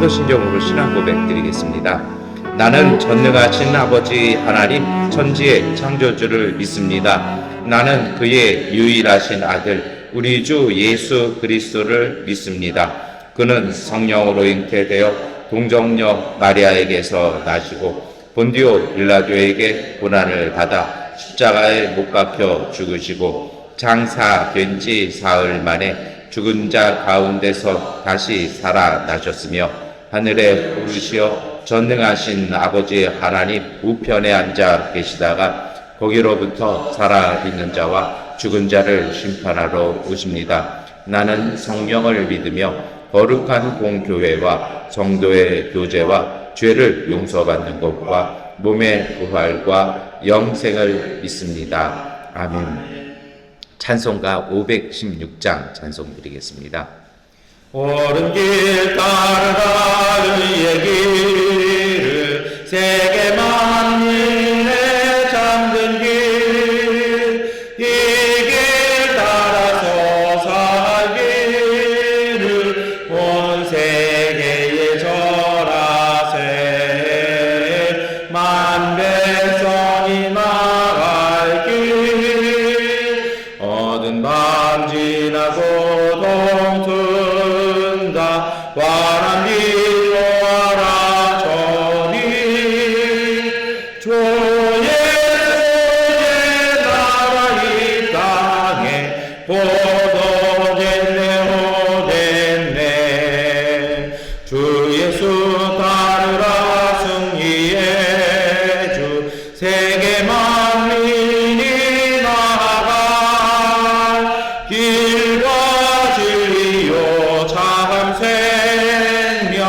신앙으로 신앙 고백 드리겠습니다. 나는 전능하신 아버지 하나님 천지의 창조주를 믿습니다. 나는 그의 유일하신 아들 우리 주 예수 그리스도를 믿습니다. 그는 성령으로 잉태되어 동정녀 마리아에게서 나시고 본디오 빌라도에게 고난을 받아 십자가에 못 박혀 죽으시고 장사된 지 사흘 만에 죽은 자 가운데서 다시 살아나셨으며 하늘에 오르시어 전능하신 아버지 하나님 우편에 앉아 계시다가 거기로부터 살아있는 자와 죽은 자를 심판하러 오십니다. 나는 성령을 믿으며 거룩한 공교회와 성도의 교제와 죄를 용서받는 것과 몸의 부활과 영생을 믿습니다. 아멘. 찬송가 516장 찬송 드리겠습니다. 옳은 길 따르라 의의 길을 세계 만민의 잠든 길 이 길 따라서 살기를 온 세계에 절하세 만 백성이 나갈 길 얻은 밤 지나고 동튼다 와라 미워라 저리 주 예수의 나라 이 땅에 보도됐네 오됐네 주 예수 따르라 승리의 주 세계 만민이 나아갈 길과 진리요 참 생명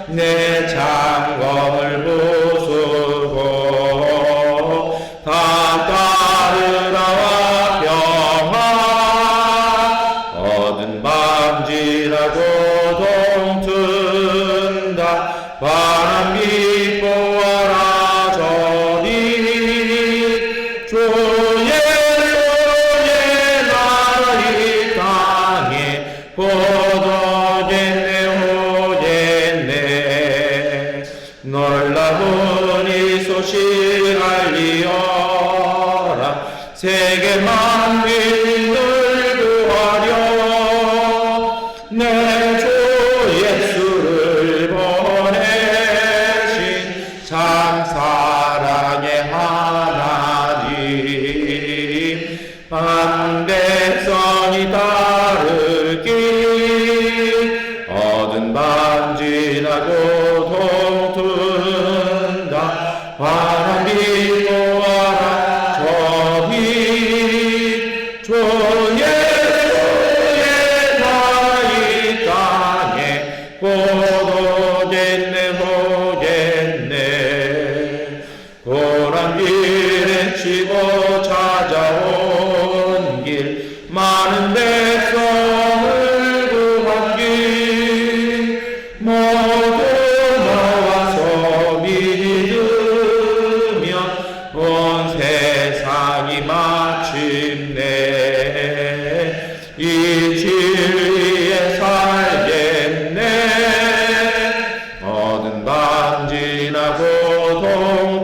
내 창검을 부수고 다 따르라와 평화 얻은 밤 지나고 동튼다 바람 비보아라 저리 주 예수의 나라 이 땅에 보도됐네 오됐네 놀라운 이 소식 알리어라 세계 만민을 구하려 내 주 예수를 보내신 참 사랑의 하나님 만 백성이 따르길 얻은 밤 지나고 동튼다 바람 비보아라 저리 주 예수의 나라 이 땅에 보도됐네 오겠네 고난 길에 치고 찾아온 길 많은 백성을 구한 길 모두 나와서 믿으면 온 세상이 마침내 이 진리에 살겠네 얻은 밤 지나고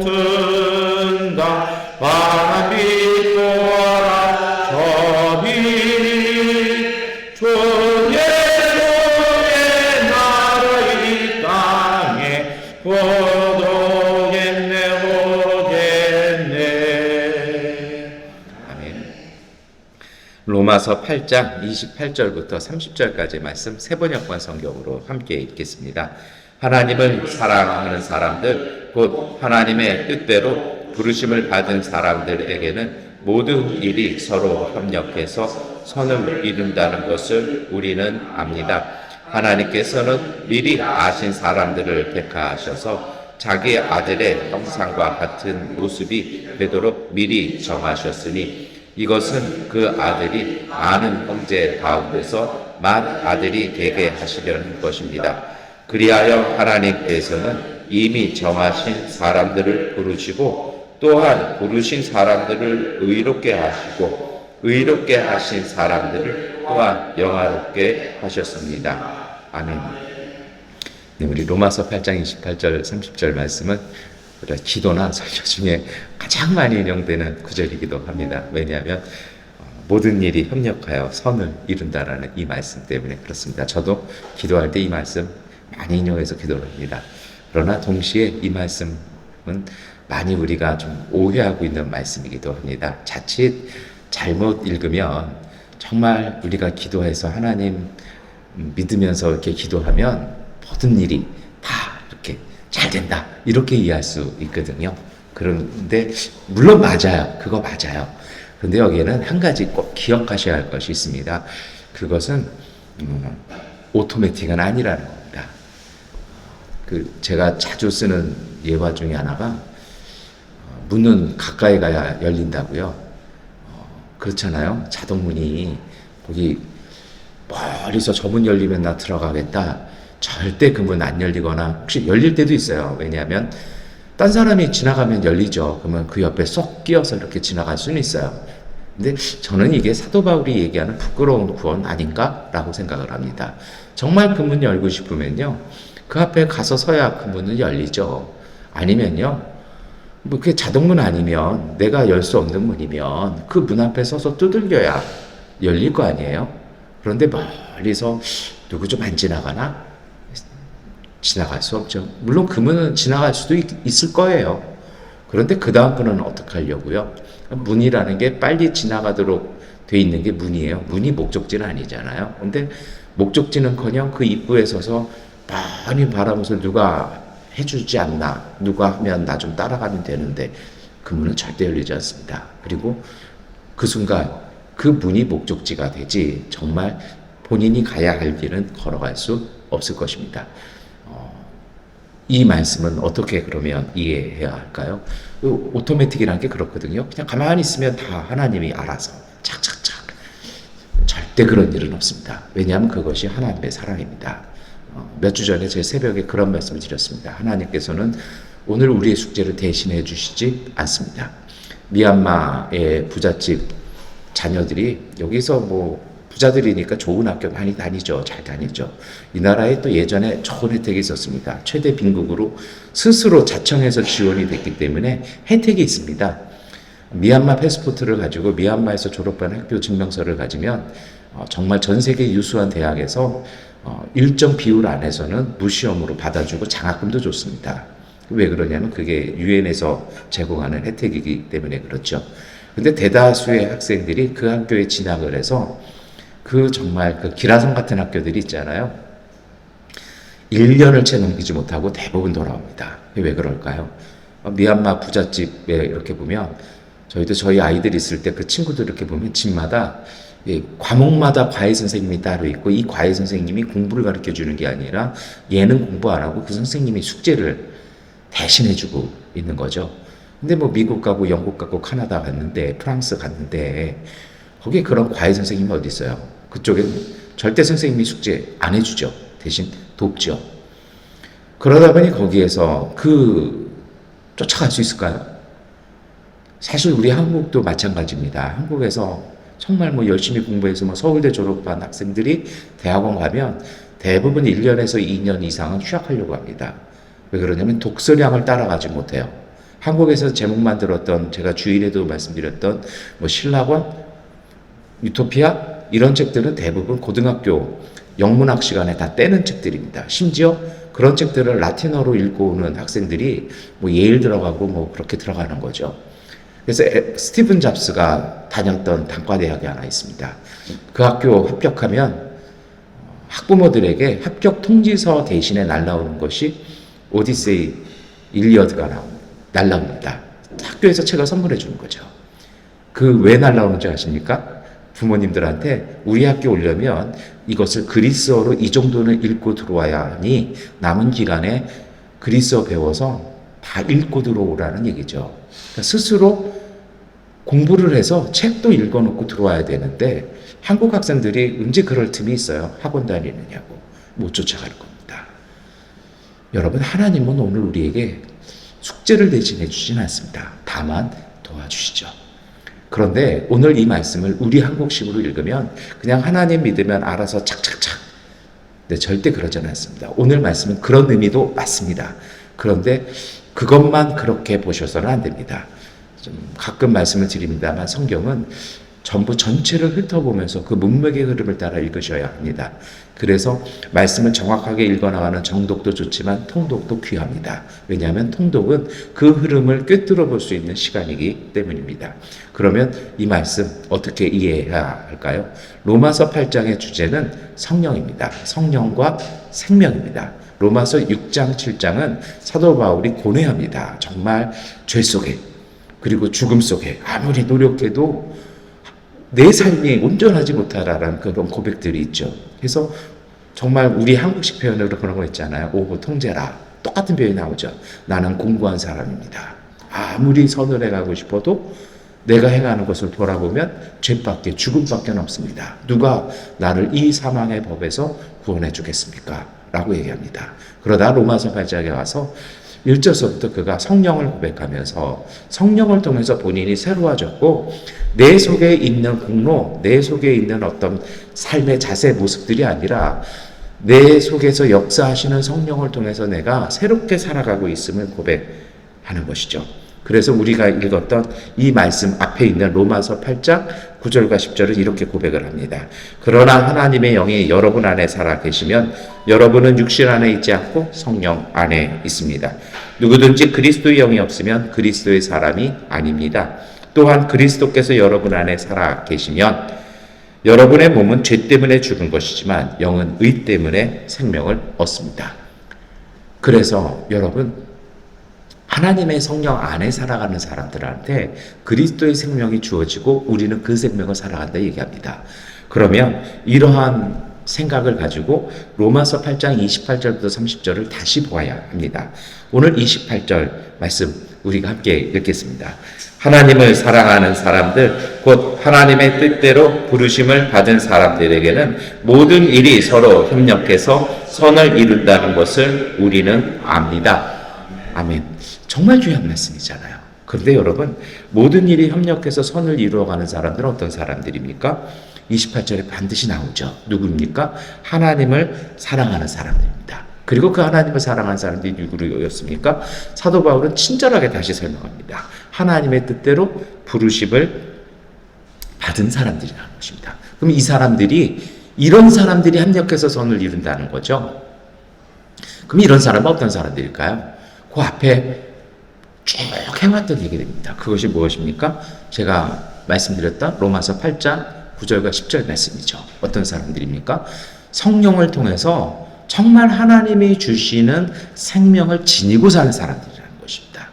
동튼다 바람 비보아라 저리 주 예수의 나라 이 땅에 보도겠네 오겠네 아멘. 로마서 8장 28절부터 30절까지 말씀 세번역번 성경으로 함께 읽겠습니다. 하나님은 사랑하는 사람들 곧 하나님의 뜻대로 부르심을 받은 사람들에게는 모든 일이 서로 협력해서 선을 이룬다는 것을 우리는 압니다. 하나님께서는 미리 아신 사람들을 택하셔서 자기 아들의 형상과 같은 모습이 되도록 미리 정하셨으니 이것은 그 아들이 많은 형제 가운데서 만 아들이 되게 하시려는 것입니다. 그리하여 하나님께서는 이미 정하신 사람들을 부르시고 또한 부르신 사람들을 의롭게 하시고 의롭게 하신 사람들을 또한 영화롭게 하셨습니다. 아멘. 네, 우리 로마서 8장 28절 30절 말씀은 우리가 기도나 설교 중에 가장 많이 인용되는 구절이기도 합니다. 왜냐하면 모든 일이 협력하여 선을 이룬다라는 이 말씀 때문에 그렇습니다. 저도 기도할 때 이 말씀 많이 인용해서 기도를 합니다. 그러나 동시에 이 말씀은 많이 우리가 좀 오해하고 있는 말씀이기도 합니다. 자칫 잘못 읽으면 정말 우리가 기도해서 하나님 믿으면서 이렇게 기도하면 모든 일이 다 이렇게 잘 된다 이렇게 이해할 수 있거든요. 그런데 물론 맞아요. 그거 맞아요. 그런데 여기에는 한 가지 꼭 기억하셔야 할 것이 있습니다. 그것은 오토매틱은 아니라는 겁니다. 제가 자주 쓰는 예화 중에 하나가 문은 가까이 가야 열린다고요. 그렇잖아요. 자동문이 거기 멀리서 저 문 열리면 나 들어가겠다. 절대 그 문 안 열리거나 혹시 열릴 때도 있어요. 왜냐하면 딴 사람이 지나가면 열리죠. 그러면 그 옆에 쏙 끼어서 이렇게 지나갈 수는 있어요. 근데 저는 이게 사도 바울이 얘기하는 부끄러운 구원 아닌가라고 생각을 합니다. 정말 그 문 열고 싶으면요. 그 앞에 가서 서야 그 문은 열리죠. 아니면요. 뭐 그게 자동문 아니면 내가 열 수 없는 문이면 그 문 앞에 서서 두들겨야 열릴 거 아니에요. 그런데 멀리서 누구 좀 안 지나가나? 지나갈 수 없죠. 물론 그 문은 지나갈 수도 있을 거예요. 그런데 그 다음 분은 어떻게 하려고요? 문이라는 게 빨리 지나가도록 돼 있는 게 문이에요. 문이 목적지는 아니잖아요. 근데 목적지는커녕 그 입구에 서서 많이 바라보면서 누가 해주지 않나, 누가 하면 나 좀 따라가면 되는데 그 문은 절대 열리지 않습니다. 그리고 그 순간 그 문이 목적지가 되지 정말 본인이 가야 할 길은 걸어갈 수 없을 것입니다. 이 말씀은 어떻게 그러면 이해해야 할까요? 오토매틱이라는 게 그렇거든요. 그냥 가만히 있으면 다 하나님이 알아서 착착착. 절대 그런 일은 없습니다. 왜냐하면 그것이 하나님의 사랑입니다. 몇 주 전에 제 새벽에 그런 말씀을 드렸습니다. 하나님께서는 오늘 우리의 숙제를 대신해 주시지 않습니다. 미얀마의 부잣집 자녀들이 여기서 뭐 부자들이니까 좋은 학교 많이 다니죠. 잘 다니죠. 이 나라에 또 예전에 좋은 혜택이 있었습니다. 최대 빈국으로 스스로 자청해서 지원이 됐기 때문에 혜택이 있습니다. 미얀마 패스포트를 가지고 미얀마에서 졸업한 학교 증명서를 가지면 정말 전 세계 유수한 대학에서 일정 비율 안에서는 무시험으로 받아주고 장학금도 줬습니다. 왜 그러냐면 그게 유엔에서 제공하는 혜택이기 때문에 그렇죠. 근데 대다수의 학생들이 그 학교에 진학을 해서 정말 그 기라성 같은 학교들이 있잖아요. 1년을 채 넘기지 못하고 대부분 돌아옵니다. 왜 그럴까요? 미얀마 부잣집에 이렇게 보면 저희도 저희 아이들 있을 때 그 친구들 이렇게 보면 집마다 과목마다 과외 선생님이 따로 있고 이 과외 선생님이 공부를 가르쳐 주는 게 아니라 얘는 공부 안 하고 그 선생님이 숙제를 대신해 주고 있는 거죠. 근데 뭐 미국 가고 영국 가고 카나다 갔는데 프랑스 갔는데 거기에 그런 과외 선생님이 어디 있어요? 그쪽엔 절대 선생님이 숙제 안 해주죠. 대신 돕죠. 그러다 보니 거기에서 쫓아갈 수 있을까요? 사실 우리 한국도 마찬가지입니다. 한국에서 정말 뭐 열심히 공부해서 뭐 서울대 졸업한 학생들이 대학원 가면 대부분 1년에서 2년 이상은 휴학하려고 합니다. 왜 그러냐면 독서량을 따라가지 못해요. 한국에서 제목만 들었던 제가 주일에도 말씀드렸던 뭐 신라권, 유토피아 이런 책들은 대부분 고등학교 영문학 시간에 다 떼는 책들입니다. 심지어 그런 책들을 라틴어로 읽고 오는 학생들이 뭐 예일 들어가고 뭐 그렇게 들어가는 거죠. 그래서 스티븐 잡스가 다녔던 단과대학이 하나 있습니다. 그 학교 합격하면 학부모들에게 합격 통지서 대신에 날라오는 것이 오디세이 일리어드가 날라옵니다. 학교에서 책을 선물해 주는 거죠. 왜 날라오는지 아십니까? 부모님들한테 우리 학교 오려면 이것을 그리스어로 이 정도는 읽고 들어와야 하니 남은 기간에 그리스어 배워서 다 읽고 들어오라는 얘기죠. 그러니까 스스로 공부를 해서 책도 읽어놓고 들어와야 되는데 한국 학생들이 언제 그럴 틈이 있어요? 학원 다니느냐고 못 쫓아가는 겁니다. 여러분, 하나님은 오늘 우리에게 숙제를 대신해 주진 않습니다. 다만 도와주시죠. 그런데 오늘 이 말씀을 우리 한국식으로 읽으면 그냥 하나님 믿으면 알아서 착착착 네, 절대 그러지는 않습니다. 오늘 말씀은 그런 의미도 맞습니다. 그런데 그것만 그렇게 보셔서는 안 됩니다. 좀 가끔 말씀을 드립니다만 성경은 전부 전체를 훑어보면서 그 문맥의 흐름을 따라 읽으셔야 합니다. 그래서 말씀을 정확하게 읽어나가는 정독도 좋지만 통독도 귀합니다. 왜냐하면 통독은 그 흐름을 꿰뚫어 볼 수 있는 시간이기 때문입니다. 그러면 이 말씀 어떻게 이해해야 할까요? 로마서 8장의 주제는 성령입니다. 성령과 생명입니다. 로마서 6장, 7장은 사도 바울이 고뇌합니다. 정말 죄 속에 그리고 죽음 속에 아무리 노력해도 내 삶이 온전하지 못하다라는 그런 고백들이 있죠. 그래서 정말 우리 한국식 표현으로 그런 거 있잖아요. 오고 통제라. 똑같은 표현이 나오죠. 나는 공고한 사람입니다. 아무리 선을 해가고 싶어도 내가 행하는 것을 돌아보면 죄밖에 죽음밖에 없습니다. 누가 나를 이 사망의 법에서 구원해 주겠습니까? 라고 얘기합니다. 그러다 로마서 8장에 와서 1절서부터 그가 성령을 고백하면서 성령을 통해서 본인이 새로워졌고 내 속에 있는 공로, 내 속에 있는 어떤 삶의 자세 모습들이 아니라 내 속에서 역사하시는 성령을 통해서 내가 새롭게 살아가고 있음을 고백하는 것이죠. 그래서 우리가 읽었던 이 말씀 앞에 있는 로마서 8장 9절과 10절은 이렇게 고백을 합니다. 그러나 하나님의 영이 여러분 안에 살아 계시면 여러분은 육신 안에 있지 않고 성령 안에 있습니다. 누구든지 그리스도의 영이 없으면 그리스도의 사람이 아닙니다. 또한 그리스도께서 여러분 안에 살아 계시면 여러분의 몸은 죄 때문에 죽은 것이지만 영은 의 때문에 생명을 얻습니다. 그래서 여러분 하나님의 성령 안에 살아가는 사람들한테 그리스도의 생명이 주어지고 우리는 그 생명을 살아간다 얘기합니다. 그러면 이러한 생각을 가지고 로마서 8장 28절부터 30절을 다시 보아야 합니다. 오늘 28절 말씀 우리가 함께 읽겠습니다. 하나님을 사랑하는 사람들, 곧 하나님의 뜻대로 부르심을 받은 사람들에게는 모든 일이 서로 협력해서 선을 이룬다는 것을 우리는 압니다. 아멘. 정말 중요한 말씀이잖아요. 그런데 여러분, 모든 일이 협력해서 선을 이루어가는 사람들은 어떤 사람들입니까? 28절에 반드시 나오죠. 누구입니까? 하나님을 사랑하는 사람들입니다. 그리고 그 하나님을 사랑하는 사람들이 누구였습니까? 사도 바울은 친절하게 다시 설명합니다. 하나님의 뜻대로 부르심을 받은 사람들이라는 것입니다. 그럼 이 사람들이, 이런 사람들이 협력해서 선을 이룬다는 거죠. 그럼 이런 사람은 어떤 사람들일까요? 그 앞에 쭉 해왔던 얘기 됩니다. 그것이 무엇입니까? 제가 말씀드렸던 로마서 8장 9절과 10절 말씀이죠. 어떤 사람들입니까? 성령을 통해서 정말 하나님이 주시는 생명을 지니고 사는 사람들이라는 것입니다.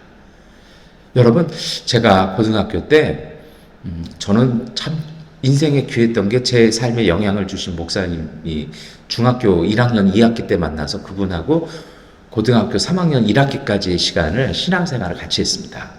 여러분, 제가 고등학교 때 저는 참 인생에 귀했던 게 제 삶에 영향을 주신 목사님이 중학교 1학년 2학기 때 만나서 그분하고 고등학교 3학년 1학기까지의 시간을 신앙생활을 같이 했습니다.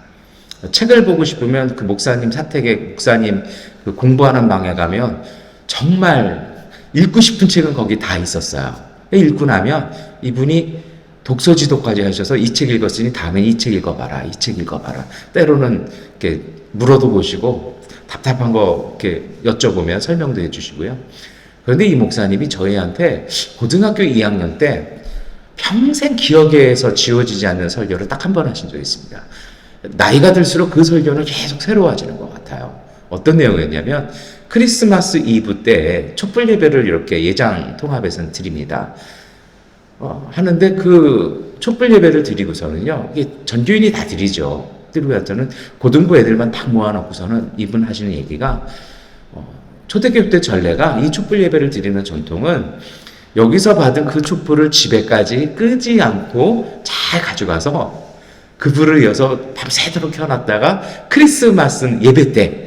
책을 보고 싶으면 그 목사님 사택에 목사님 그 공부하는 방에 가면 정말 읽고 싶은 책은 거기 다 있었어요. 읽고 나면 이분이 독서 지도까지 하셔서 이 책 읽었으니 다음에 이 책 읽어봐라, 이 책 읽어봐라. 때로는 이렇게 물어도 보시고 답답한 거 이렇게 여쭤보면 설명도 해주시고요. 그런데 이 목사님이 저희한테 고등학교 2학년 때 평생 기억에서 지워지지 않는 설교를 딱 한 번 하신 적이 있습니다. 나이가 들수록 그 설교는 계속 새로워지는 것 같아요. 어떤 내용이었냐면 크리스마스 이브 때 촛불 예배를 이렇게 예장 통합에서는 드립니다. 하는데 그 촛불 예배를 드리고서는요, 이게 전교인이 다 드리죠. 드리고서는 고등부 애들만 딱 모아놓고서는 이분 하시는 얘기가 초대교육 때 전례가 이 촛불 예배를 드리는 전통은 여기서 받은 그 촛불을 집에까지 끄지 않고 잘 가져가서 그 불을 이어서 밤새도록 켜놨다가 크리스마스 예배 때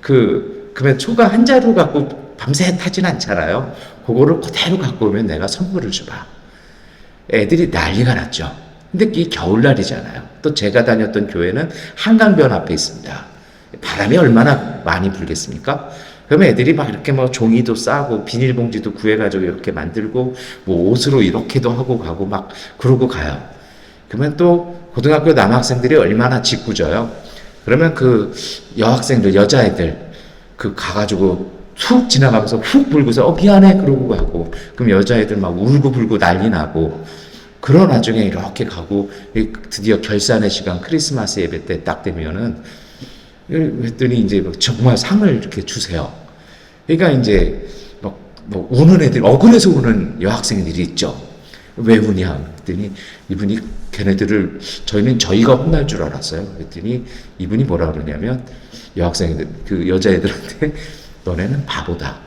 그러면 초가 한 자루 갖고 밤새 타진 않잖아요. 그거를 그대로 갖고 오면 내가 선물을 줘봐. 애들이 난리가 났죠. 근데 이게 겨울날이잖아요. 또 제가 다녔던 교회는 한강변 앞에 있습니다. 바람이 얼마나 많이 불겠습니까? 그러면 애들이 막 이렇게 뭐 종이도 싸고 비닐봉지도 구해가지고 이렇게 만들고 뭐 옷으로 이렇게도 하고 가고 막 그러고 가요. 그러면 또 고등학교 남학생들이 얼마나 짓궂어요. 그러면 그 여학생들, 여자애들 그 가가지고 툭 지나가면서 훅 불고서 미안해 그러고 가고, 그럼 여자애들 막 울고 불고 난리 나고, 그런 와중에 이렇게 가고 드디어 결산의 시간 크리스마스 예배 때 딱 되면은 했더니 이제 정말 상을 이렇게 주세요. 그러니까 이제 뭐 우는 애들, 억울해서 우는 여학생들이 있죠. 왜 우냐 그랬더니 이분이 걔네들을, 저희는 저희가 혼날 줄 알았어요. 그랬더니 이분이 뭐라 그러냐면, 여학생들 그 여자애들한테 너네는 바보다.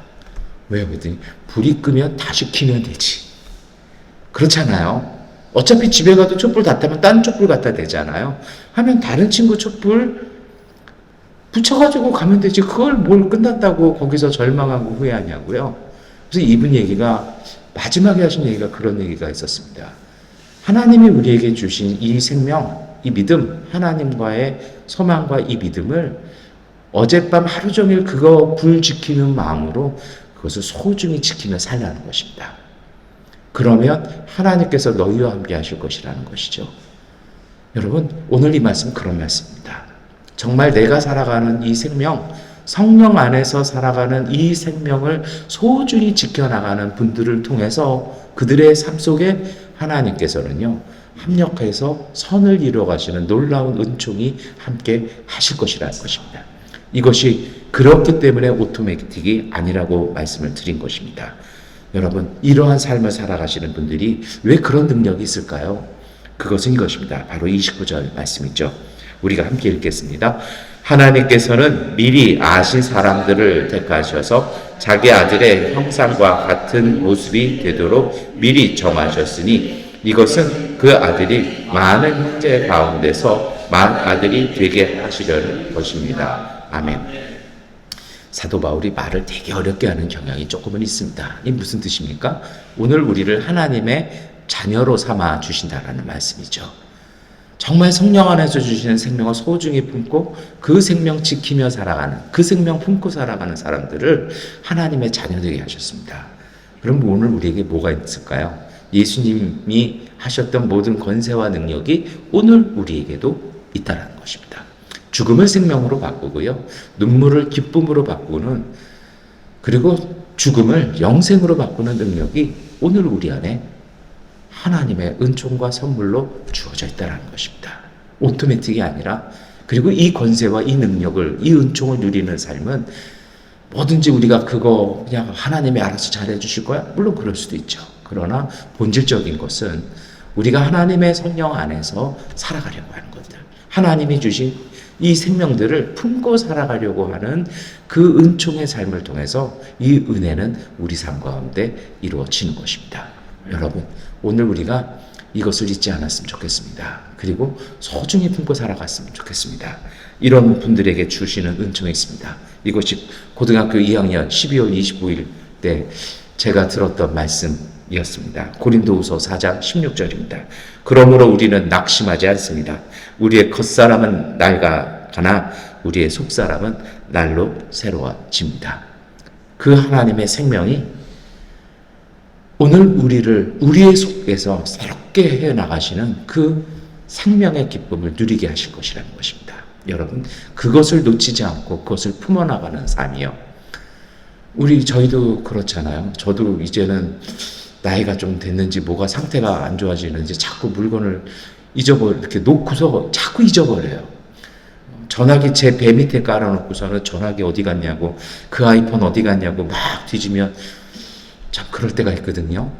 왜요? 그랬더니 불이 끄면 다시 켜면 되지. 그렇잖아요. 어차피 집에 가도 촛불 다 타면 딴 촛불 갖다 대잖아요. 하면 다른 친구 촛불 붙여가지고 가면 되지. 그걸 뭘 끝났다고 거기서 절망하고 후회하냐고요. 그래서 이분 얘기가, 마지막에 하신 얘기가 그런 얘기가 있었습니다. 하나님이 우리에게 주신 이 생명, 이 믿음, 하나님과의 소망과 이 믿음을 어젯밤 하루 종일 그거 불 지키는 마음으로 그것을 소중히 지키며 살라는 것입니다. 그러면 하나님께서 너희와 함께 하실 것이라는 것이죠. 여러분, 오늘 이 말씀 그런 말씀입니다. 정말 내가 살아가는 이 생명, 성령 안에서 살아가는 이 생명을 소중히 지켜나가는 분들을 통해서 그들의 삶 속에 하나님께서는요, 합력해서 선을 이루어 가시는 놀라운 은총이 함께 하실 것이라는 것입니다. 이것이 그렇기 때문에 오토매틱이 아니라고 말씀을 드린 것입니다. 여러분, 이러한 삶을 살아가시는 분들이 왜 그런 능력이 있을까요? 그것은 이것입니다. 바로 29절 말씀이죠. 우리가 함께 읽겠습니다. 하나님께서는 미리 아신 사람들을 택하셔서 자기 아들의 형상과 같은 모습이 되도록 미리 정하셨으니, 이것은 그 아들이 많은 형제 가운데서 만 아들이 되게 하시려는 것입니다. 아멘. 사도 바울이 말을 되게 어렵게 하는 경향이 조금은 있습니다. 이 무슨 뜻입니까? 오늘 우리를 하나님의 자녀로 삼아 주신다라는 말씀이죠. 정말 성령 안에서 주시는 생명을 소중히 품고 그 생명 지키며 살아가는, 그 생명 품고 살아가는 사람들을 하나님의 자녀 되게 하셨습니다. 그럼 오늘 우리에게 뭐가 있을까요? 예수님이 하셨던 모든 권세와 능력이 오늘 우리에게도 있다는 것입니다. 죽음을 생명으로 바꾸고요, 눈물을 기쁨으로 바꾸는, 그리고 죽음을 영생으로 바꾸는 능력이 오늘 우리 안에 하나님의 은총과 선물로 주어져 있다는 것입니다. 오토매틱이 아니라, 그리고 이 권세와 이 능력을, 이 은총을 누리는 삶은 뭐든지 우리가 그거 그냥 하나님이 알아서 잘해 주실 거야? 물론 그럴 수도 있죠. 그러나 본질적인 것은 우리가 하나님의 성령 안에서 살아가려고 하는 것들, 하나님이 주신 이 생명들을 품고 살아가려고 하는 그 은총의 삶을 통해서 이 은혜는 우리 삶 가운데 이루어지는 것입니다. 여러분, 오늘 우리가 이것을 잊지 않았으면 좋겠습니다. 그리고 소중히 품고 살아갔으면 좋겠습니다. 이런 분들에게 주시는 은총이 있습니다. 이것이 고등학교 2학년 12월 25일 때 제가 들었던 말씀이었습니다. 고린도후서 4장 16절입니다. 그러므로 우리는 낙심하지 않습니다. 우리의 겉사람은 낡아가나 우리의 속사람은 날로 새로워집니다. 그 하나님의 생명이 오늘 우리의 속에서 새롭게 해나가시는 그 생명의 기쁨을 누리게 하실 것이라는 것입니다. 여러분, 그것을 놓치지 않고 그것을 품어나가는 삶이요. 저희도 그렇잖아요. 저도 이제는 나이가 좀 됐는지 뭐가 상태가 안 좋아지는지 자꾸 물건을 이렇게 놓고서 자꾸 잊어버려요. 전화기 제 배 밑에 깔아놓고서는 전화기 어디 갔냐고, 그 아이폰 어디 갔냐고 막 뒤지면 참 그럴 때가 있거든요.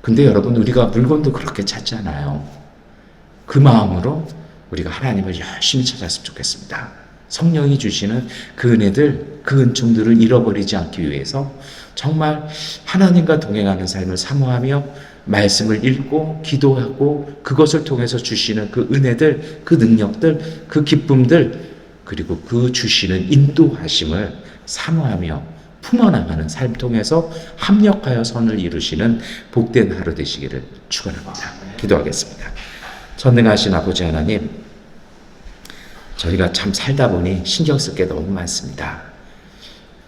근데 여러분, 우리가 물건도 그렇게 찾잖아요. 그 마음으로 우리가 하나님을 열심히 찾았으면 좋겠습니다. 성령이 주시는 그 은혜들, 그 은총들을 잃어버리지 않기 위해서 정말 하나님과 동행하는 삶을 사모하며 말씀을 읽고 기도하고 그것을 통해서 주시는 그 은혜들, 그 능력들, 그 기쁨들, 그리고 그 주시는 인도하심을 사모하며 품어나가는 삶 통해서 합력하여 선을 이루시는 복된 하루 되시기를 축원합니다. 기도하겠습니다. 전능하신 아버지 하나님, 저희가 참 살다 보니 신경 쓸 게 너무 많습니다.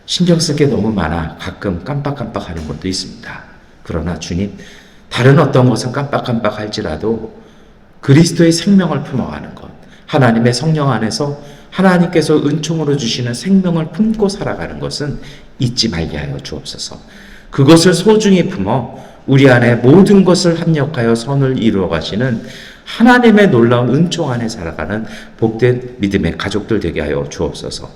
신경 쓸 게 너무 많아 가끔 깜빡깜빡하는 것도 있습니다. 그러나 주님, 다른 어떤 것은 깜빡깜빡 할지라도 그리스도의 생명을 품어가는 것, 하나님의 성령 안에서 하나님께서 은총으로 주시는 생명을 품고 살아가는 것은 잊지 말게 하여 주옵소서. 그것을 소중히 품어 우리 안에 모든 것을 합력하여 선을 이루어 가시는 하나님의 놀라운 은총 안에 살아가는 복된 믿음의 가족들 되게 하여 주옵소서.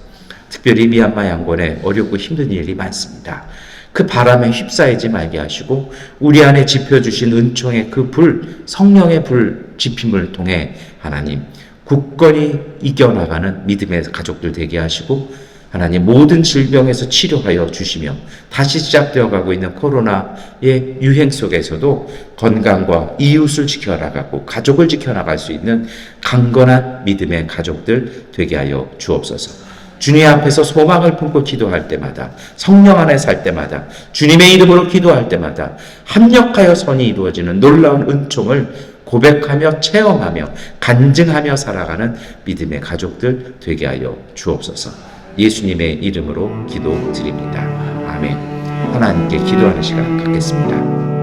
특별히 미얀마 양곤에 어렵고 힘든 일이 많습니다. 그 바람에 휩싸이지 말게 하시고 우리 안에 지펴주신 은총의 그 불, 성령의 불 지핌을 통해 하나님 굳건히 이겨나가는 믿음의 가족들 되게 하시고 하나님 모든 질병에서 치료하여 주시며 다시 시작되어 가고 있는 코로나의 유행 속에서도 건강과 이웃을 지켜나가고 가족을 지켜나갈 수 있는 강건한 믿음의 가족들 되게 하여 주옵소서. 주님 앞에서 소망을 품고 기도할 때마다, 성령 안에 살 때마다, 주님의 이름으로 기도할 때마다 합력하여 선이 이루어지는 놀라운 은총을 고백하며 체험하며 간증하며 살아가는 믿음의 가족들 되게 하여 주옵소서. 예수님의 이름으로 기도드립니다. 아멘. 하나님께 기도하는 시간 갖겠습니다.